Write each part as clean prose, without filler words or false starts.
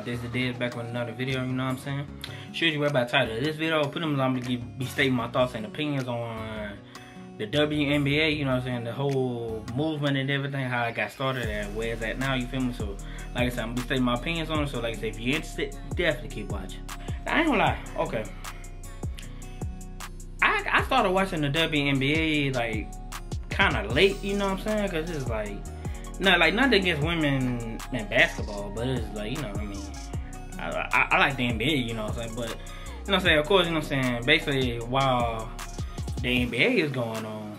this is Diz back with another video, you know what I'm saying? Should you read by the title of this video, I'm gonna be stating my thoughts and opinions on the WNBA, you know what I'm saying? The whole movement and everything, how it got started and where it's at now, you feel me? So, like I said, I'm gonna be stating my opinions on it, so like I said, if you're interested, definitely keep watching. Now, I ain't gonna lie, okay. I started watching the WNBA, like, kind of late, you know what I'm saying? Because it's like, nothing against women in basketball, but it's like, you know what I mean? I like the NBA, you know what I'm saying? But, you know what I'm saying? Of course, you know what I'm saying? Basically, while the NBA is going on,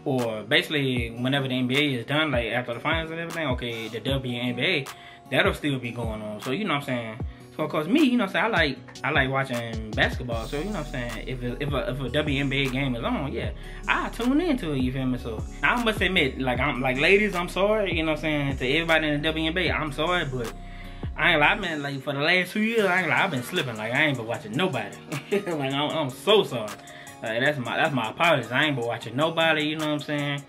or basically whenever the NBA is done, like after the finals and everything, okay, the WNBA, that'll still be going on. So, you know what I'm saying? So, of course, me, you know what I'm saying? I like watching basketball. So, you know what I'm saying? If a WNBA game is on, yeah, I tune into it, you feel me? So, I must admit, like, ladies, I'm sorry, you know what I'm saying? To everybody in the WNBA, I'm sorry, but I ain't like, I've been, like, for the last 2 years, I've been slipping. Like, I ain't been watching nobody. Like, I'm so sorry. Like, that's my apologies. I ain't been watching nobody, you know what I'm saying?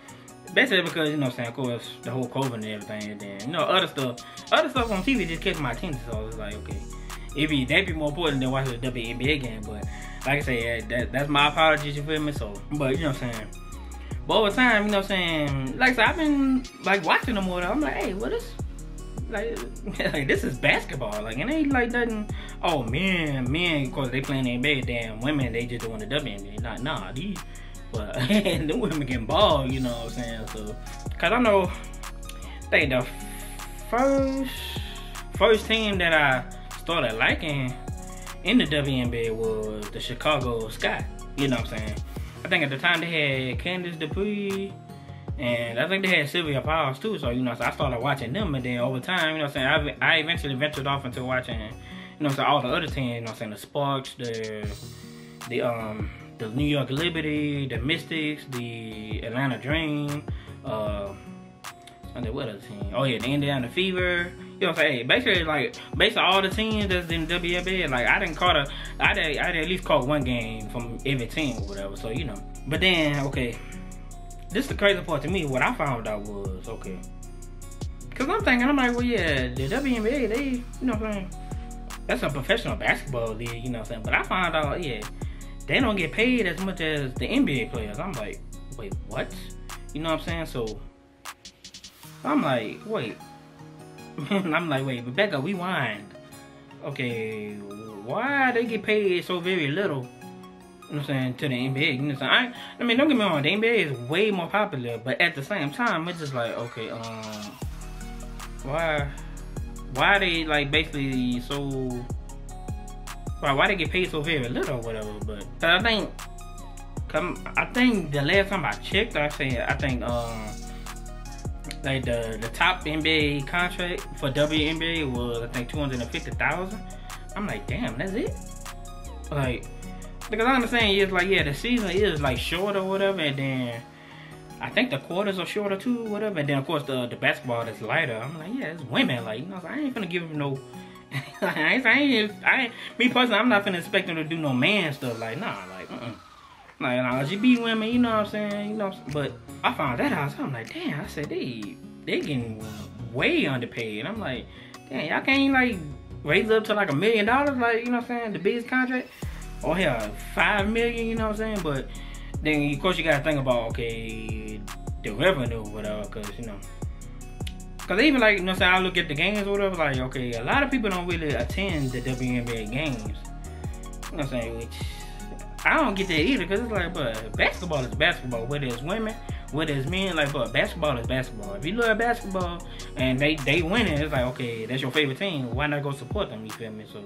Basically because, you know what I'm saying, of course, the whole COVID and everything, and then, you know, other stuff on TV just kept my attention, so it's like, okay, that'd be more important than watching the WNBA game, but, like I said, that's my apologies, you feel me, so, but, you know what I'm saying, but over time, you know what I'm saying, like I said, I've been, like, watching them more, I'm like, hey, what is, like, this is basketball, like, it ain't like nothing, oh, men, of course, they playing the NBA, damn, women, they just doing the WNBA, nah, these, but, the women getting ball, you know what I'm saying, so, cause I know, I think the first team that I started liking in the WNBA was the Chicago Sky, you know what I'm saying, I think at the time they had Candace Dupree, and I think they had Sylvia Fowles too, so, you know, so I started watching them, and then over time, you know what I'm saying, I eventually ventured off into watching, you know what I'm saying, all the other teams, you know what I'm saying, the Sparks, the New York Liberty, the Mystics, the Atlanta Dream, what other team? Oh yeah, the Indiana Fever. You know what I'm saying? Basically, like, basically all the teams that's in WNBA, like, I'd at least caught one game from every team or whatever, so, you know. But then, okay, this is the crazy part to me. What I found out was, okay, because I'm thinking, I'm like, well, yeah, the WNBA, they, you know what I'm saying, that's a professional basketball league, you know what I'm saying, but I found out, yeah, they don't get paid as much as the NBA players. I'm like, wait, what? You know what I'm saying? So, I'm like, wait. I'm like, wait, Rebecca, rewind. Okay, why they get paid so very little? You know what I'm saying, to the NBA? You know what I'm saying? I mean, don't get me wrong, the NBA is way more popular, but at the same time, it's just like, okay, why they, like, basically so, why they get paid so very little or whatever? But I think the last time I checked, like the top NBA contract for WNBA was, I think, $250,000. I'm like, damn, that's it? Like, because I understand it's like, yeah, the season is like short or whatever, and then I think the quarters are shorter too, whatever, and then of course the basketball is lighter. I'm like, yeah, it's women, like, you know, so I ain't gonna give them no. Me personally, I'm not finna expect them to do no man stuff. Like, nah, like, like, LGBT women, you know what I'm saying, you know. But I found that out, so I'm like, damn. I said they getting way underpaid. And I'm like, damn, y'all can't like raise up to like $1 million, like, you know what I'm saying, the biggest contract, or hell, $5 million, you know what I'm saying. But then of course you gotta think about, okay, the revenue, whatever, cause you know. Cause even like, you know what I'm saying, I look at the games or whatever, like, okay, a lot of people don't really attend the WNBA games. You know what I'm saying, which I don't get that either, cause it's like, but basketball is basketball, whether it's women, whether it's men, like, but basketball is basketball. If you love basketball and they winning, it's like, okay, that's your favorite team, why not go support them, you feel me? So,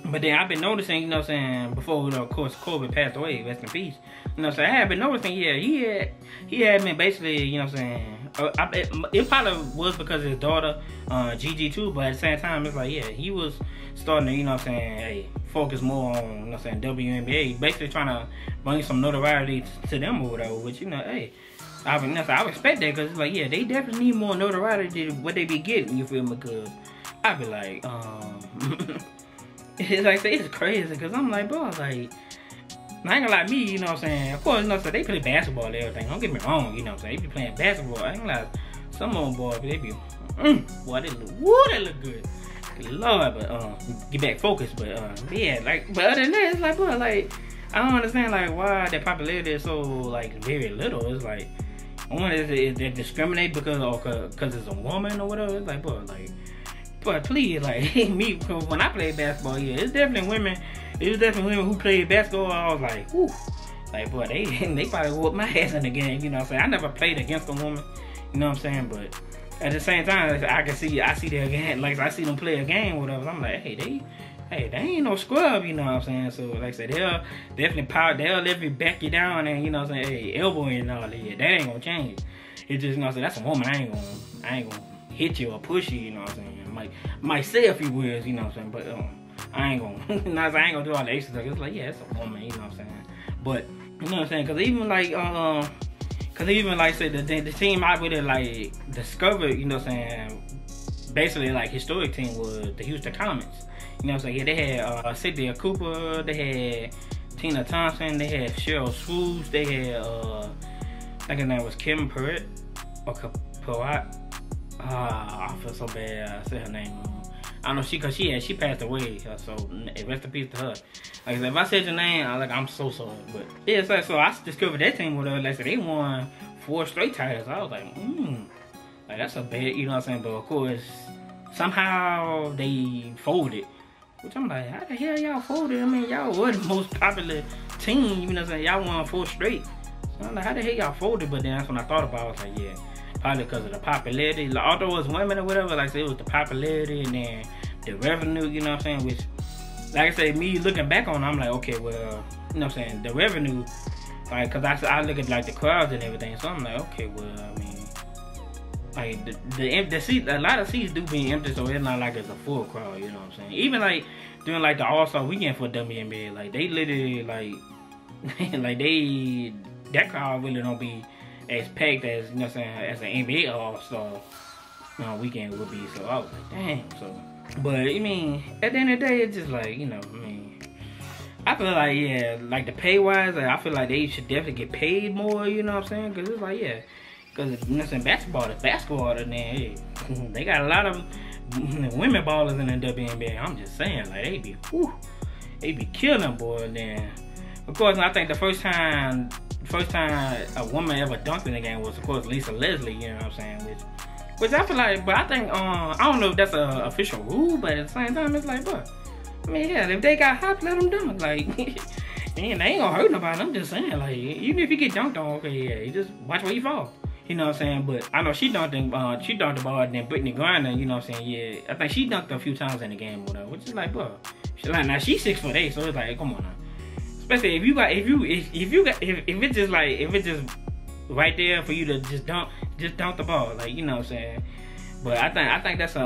but then I've been noticing, you know what I'm saying, before, you know, of course, Kobe passed away, rest in peace. You know what I'm saying, I have been noticing, yeah, he had been basically, you know what I'm saying, it probably was because of his daughter, Gigi too, but at the same time, it's like, yeah, he was starting to, you know what I'm saying, hey, focus more on, you know what I'm saying, WNBA, basically trying to bring some notoriety to them or whatever, which, you know, hey, I respect that, because it's like, yeah, they definitely need more notoriety than what they be getting, you feel me, because I be like, it's like, it's crazy, because I'm like, bro, like, I ain't gonna lie, me, you know what I'm saying, of course, you know, so they play basketball and everything, don't get me wrong, you know what I'm saying, they be playing basketball, I ain't gonna lie, some of them boys, they be, boy, they look good, Lord, but get back focused. But yeah, like, but other than that, it's like, bro, like, I don't understand like why their popularity is so like very little. It's like, one is they discriminate because it's a woman or whatever. It's like, bro, like, but please, like, me when I played basketball, yeah, it's definitely women. It was definitely women who played basketball. I was like, whew. Like, boy, they probably whooped my ass in the game, you know what I'm saying? I never played against a woman, you know what I'm saying? But at the same time, I see their game, like, I see them play a game or whatever. I'm like, hey, they ain't no scrub, you know what I'm saying? So, like I said, they'll definitely they'll literally back you down and, you know what I'm saying, hey, elbow you and all that. Yeah, that ain't gonna change. It's just, you know what I'm saying, that's a woman. I ain't gonna hit you or push you, you know what I'm saying? Might say a few words, you know what I'm saying? But I ain't gonna do all the extra stuff. It's like, yeah, it's a woman, you know what I'm saying? But, you know what I'm saying? Because even like, say, the team I really, like, discovered, you know what I'm saying, basically, like, historic team was the Houston Comets. You know what I'm saying? Yeah, they had Cynthia Cooper, they had Tina Thompson, they had Cheryl Swoops, they had, I think her name was Kim Perrott, or Perrott. I feel so bad I said her name wrong. I don't know, cause she passed away, so rest in peace to her. Like I said, if I said your name, I'm so sorry. But yeah, so I discovered that team whatever. Like I said, they won 4 straight titles. I was like, like that's a bad, you know what I'm saying? But of course, somehow they folded. Which I'm like, how the hell y'all folded? I mean, y'all were the most popular team, you know what I'm saying? Y'all won 4 straight. So I'm like, how the hell y'all folded? But then that's when I thought about it. I was like, yeah. Probably because of the popularity. Like, although it was women or whatever, like I said, it was the popularity and then the revenue, you know what I'm saying? Which, like I said, me looking back on it, I'm like, okay, well, you know what I'm saying? The revenue, like, because I look at, like, the crowds and everything. So I'm like, okay, well, I mean, like, the seats, a lot of seats do be empty, so it's not like it's a full crowd, you know what I'm saying? Even, like, during, like, the All-Star weekend for WNBA, like, they literally, like, that crowd really don't be as packed as, you know what I'm saying, as an NBA All-Star weekend would be. So I was like, dang. So, but I mean, at the end of the day, it's just like, you know, I mean, I feel like, yeah, like the pay wise, like, I feel like they should definitely get paid more, you know what I'm saying? Because it's like, yeah, because, you know what I'm saying, basketball is basketball, and then, hey, they got a lot of women ballers in the WNBA. I'm just saying, like, they be killing them, boy. And then, of course, I think the first time a woman ever dunked in the game was, of course, Lisa Leslie, you know what I'm saying? Which I feel like, but I think, I don't know if that's an official rule, but at the same time, it's like, but, I mean, yeah, if they got hot, let them dunk. Like, man, they ain't gonna hurt nobody. I'm just saying, like, even if you get dunked on, okay, yeah, you just watch where you fall. You know what I'm saying? But I know she dunked the ball, and then Brittany Griner, you know what I'm saying? Yeah, I think she dunked a few times in the game, or whatever, which is like, bro, she's like, now she's 6'8", so it's like, come on now. Especially if it's just right there for you to just dunk the ball, like, you know what I'm saying. But I think that's I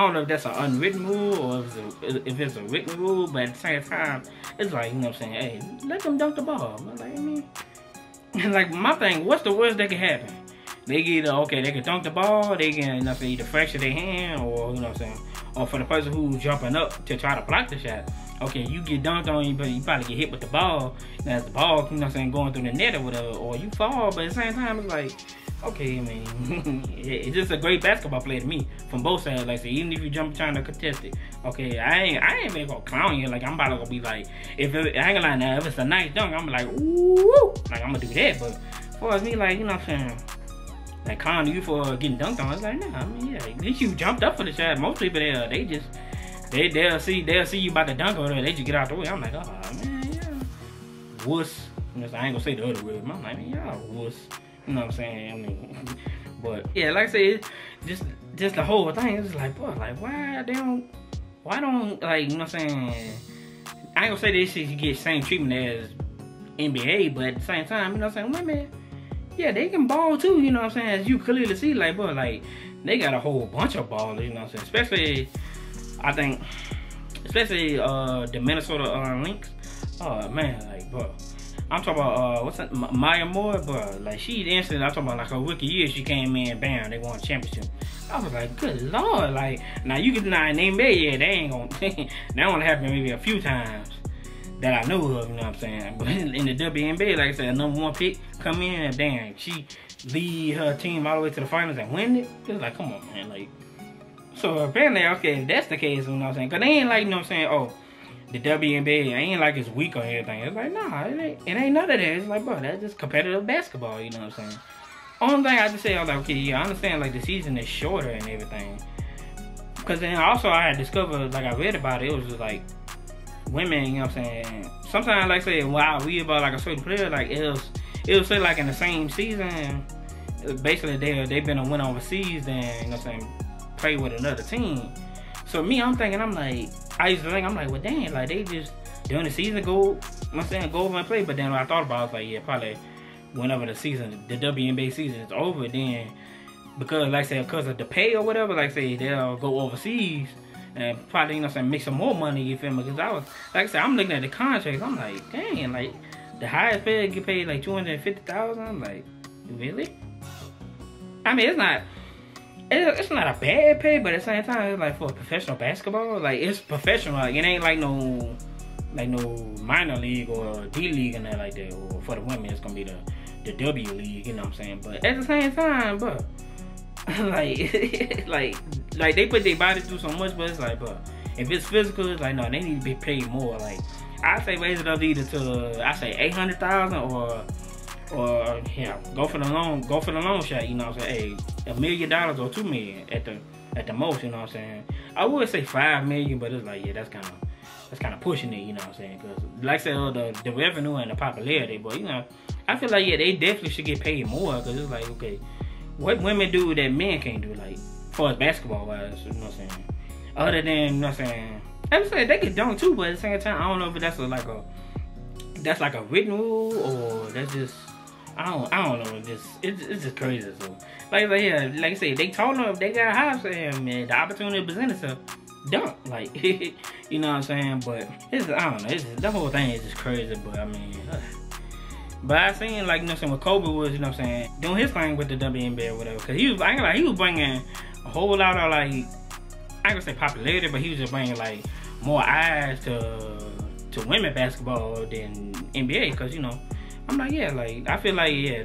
don't know if that's an unwritten rule or if it's a written rule, but at the same time, it's like, you know what I'm saying, hey, let them dunk the ball. Like, I mean, like, my thing, what's the worst that can happen? They can they can dunk the ball, they can, you know what I'm saying, either fracture their hand, or, you know what I'm saying, or for the person who's jumping up to try to block the shot, okay, you get dunked on, but you probably get hit with the ball. Now, the ball, you know what I'm saying, going through the net or whatever, or you fall, but at the same time, it's like, okay, I mean, it's just a great basketball play to me, from both sides. Like I said, even if you jump trying to contest it, okay, I ain't even gonna clown you, like, I'm about to go be like, I ain't gonna lie now, if it's a nice dunk, I'm like, ooh, like, I'm gonna do that, but as far as me, like, you know what I'm saying, like, clowning you for getting dunked on, it's like, nah, I mean, yeah, at least you jumped up for the shot. Most people, they'll see you about to dunk on it, they just get out the way. I'm like, oh, man, yeah, wuss. You know, I ain't gonna say the other word, but I'm like, man, y'all wuss. You know what I'm saying? I mean, but yeah, like I said, just the whole thing. It's like, boy, like, why don't, like, you know what I'm saying? I ain't gonna say they should get same treatment as NBA, but at the same time, you know what I'm saying? Women, yeah, they can ball too. You know what I'm saying? As you clearly see, like, boy, like, they got a whole bunch of ballers. You know what I'm saying? Especially the Minnesota Lynx. Oh man, like, bro. I'm talking about, what's that, Maya Moore, bro. Like, she instantly, I'm talking about, like, her rookie year, she came in, bam, they won a championship. I was like, good Lord, like, now you can deny name that, yeah, they ain't gonna, that only happened maybe a few times that I know of, you know what I'm saying? But in the WNBA, like I said, a #1 pick come in, and damn, she lead her team all the way to the finals and win it. It's like, come on, man, like, So apparently, okay, if that's the case, you know what I'm saying? Because they ain't like, you know what I'm saying, oh, the WNBA ain't like it's weak or anything. It's like, nah, it ain't none of that. It's like, bro, that's just competitive basketball, you know what I'm saying? Only thing I just say, I was like, okay, yeah, I understand, like, the season is shorter and everything. Because then also I had discovered, like, I read about it, it was just like, women, you know what I'm saying? Sometimes, like, say, wow, we about, like, a certain player, like, it'll say, like, in the same season, basically, they've been a win overseas, then, you know what I'm saying, play with another team. So me, I'm thinking, I'm like, I used to think, I'm like, well, dang, like, they just, during the season, go over and play. But then when I thought about it, I was like, yeah, probably whenever the WNBA season is over, then, because, like I said, because of the pay or whatever, like, say, they'll go overseas and probably, you know what I'm saying, make some more money, you feel me? Because I was, like I said, I'm looking at the contracts, I'm like, dang, like, the highest player get paid, like, $250,000. I'm like, really? I mean, it's not a bad pay, but at the same time, it's like for professional basketball, like it's professional. Like it ain't like no minor league or D league and that like that. Or for the women, it's gonna be the W league. You know what I'm saying? But at the same time, bro, like they put their body through so much, but it's like, bro, if it's physical, it's like no, they need to be paid more. Like I say, raise it up either to I say $800,000 or yeah, go for the long shot, you know what I'm saying? Hey, $1 million or $2 million at the most, you know what I'm saying? I would say $5 million, but it's like, yeah, that's kind of pushing it, you know what I'm saying? Because like I said, the revenue and the popularity, but you know, I feel like yeah, they definitely should get paid more because it's like, okay, what women do that men can't do, like as far as basketball wise, you know what I'm saying? Other than, you know what I'm saying? I'm saying they can dunk too, but at the same time, I don't know if that's like a written rule or that's just. I don't know. It's just crazy. So, like I said, they told them if they got high, saying man, the opportunity presented itself, dunk. Like, you know what I'm saying? But I don't know. The whole thing is just crazy. But I mean, but I seen like you know what I'm saying, what Kobe was, you know what I'm saying, doing his thing with the WNBA or whatever. Cause he was bringing a whole lot of like, I ain't gonna say popularity, but he was just bringing like more eyes to women basketball than NBA. Cause you know. I'm like, yeah, like, I feel like, yeah,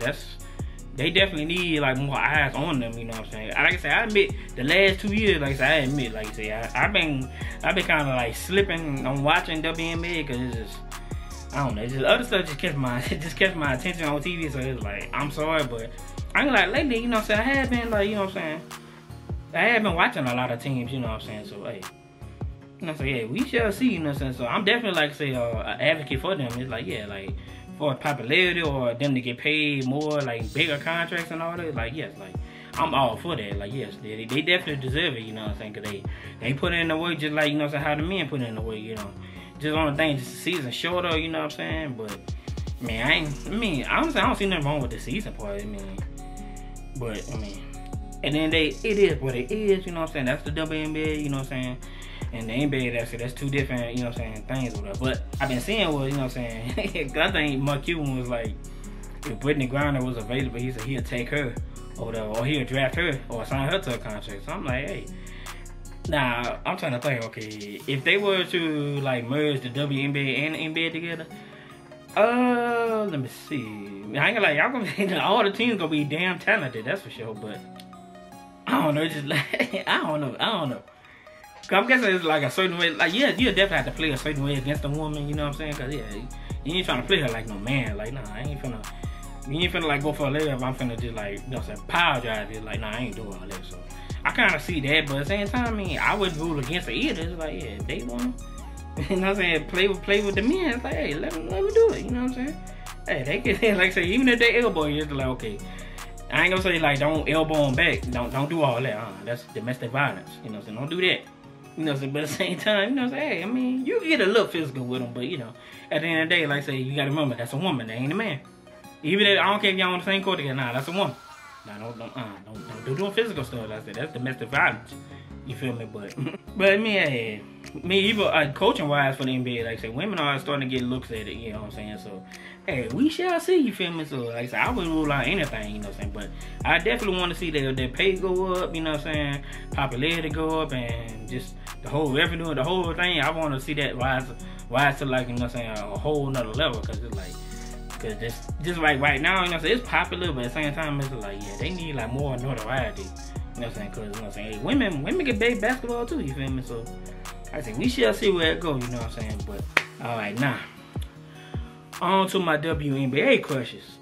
they definitely need, like, more eyes on them, you know what I'm saying? Like I said, I admit, the last 2 years, like I said, like I said, I've been kind of, like, slipping on watching WNBA, because it's just, I don't know, it's just, other stuff just catch my attention on TV, so it's like, I'm sorry, but, I mean, like, lately, you know what I'm saying, I have been, like, you know what I'm saying, I have been watching a lot of teams, you know what I'm saying, so, hey, you know what I'm saying, yeah, we shall see, you know what I'm saying, so I'm definitely, like, say, an advocate for them, it's like, yeah, like, for popularity or them to get paid more, like bigger contracts and all that, like yes, like I'm all for that. Like yes, they definitely deserve it, you know what I'm saying? Cause they put in the work just like, you know what I'm saying, how the men put in the work, you know. Just on the thing, just the season shorter, you know what I'm saying? But man, honestly, I don't see nothing wrong with the season part. I mean, but I mean, and then it is what it is, you know what I'm saying? That's the WNBA, you know what I'm saying? And the NBA, that's two different, you know what I'm saying, things or whatever. But I've been seeing what, you know what I'm saying, I think Mark Cuban was like, if Brittany Griner was available, he said he'll take her or whatever, or he'll draft her or sign her to a contract. So I'm like, hey, now I'm trying to think, okay, if they were to like merge the WNBA and the NBA together, let me see. I ain't gonna like, y'all gonna all the teams gonna be damn talented, that's for sure. But I don't know, it's just like I don't know. Cause I'm guessing it's like a certain way, like yeah, you definitely have to play a certain way against a woman, you know what I'm saying? Cause yeah, you ain't trying to play her like no man, like nah, you ain't finna like go for a layup. I'm finna just like, you know what I'm saying, power drive it, like nah, I ain't doing all that. So I kind of see that, but at the same time, I mean, I wouldn't rule against it either. It's like yeah, if they want, you know what I'm saying, play with the men. It's like hey, let them do it, you know what I'm saying? Hey, they can like say even if they elbow you, it's like okay. I ain't gonna say like don't elbow them back, don't do all that. That's domestic violence, you know what I'm saying? Don't do that. You know what I'm saying? But at the same time, you know what I'm saying? Hey, I mean, you can get a little physical with them, but you know, at the end of the day, like I say, you gotta remember, that's a woman, that ain't a man. Even if, I don't care if y'all on the same court together, nah, that's a woman. Nah, don't do doing physical stuff like that. That's domestic violence. You feel me? But I mean, hey, even coaching wise for the NBA, like I say, women are starting to get looks at it, you know what I'm saying? So, hey, we shall see, you feel me? So, like I said, I wouldn't rule out anything, you know what I'm saying? But I definitely want to see their pay go up, you know what I'm saying? Popularity go up, and just the whole revenue, the whole thing. I want to see that rise to like, you know what I'm saying, a whole nother level, because it's like, because just like right now, you know what I'm saying, it's popular, but at the same time, it's like, yeah, they need like more notoriety. You know what I'm saying? Cause you know what I'm saying, hey, women get big basketball too. You feel me? So I say we shall see where it goes. You know what I'm saying? But all right, now on to my WNBA crushes.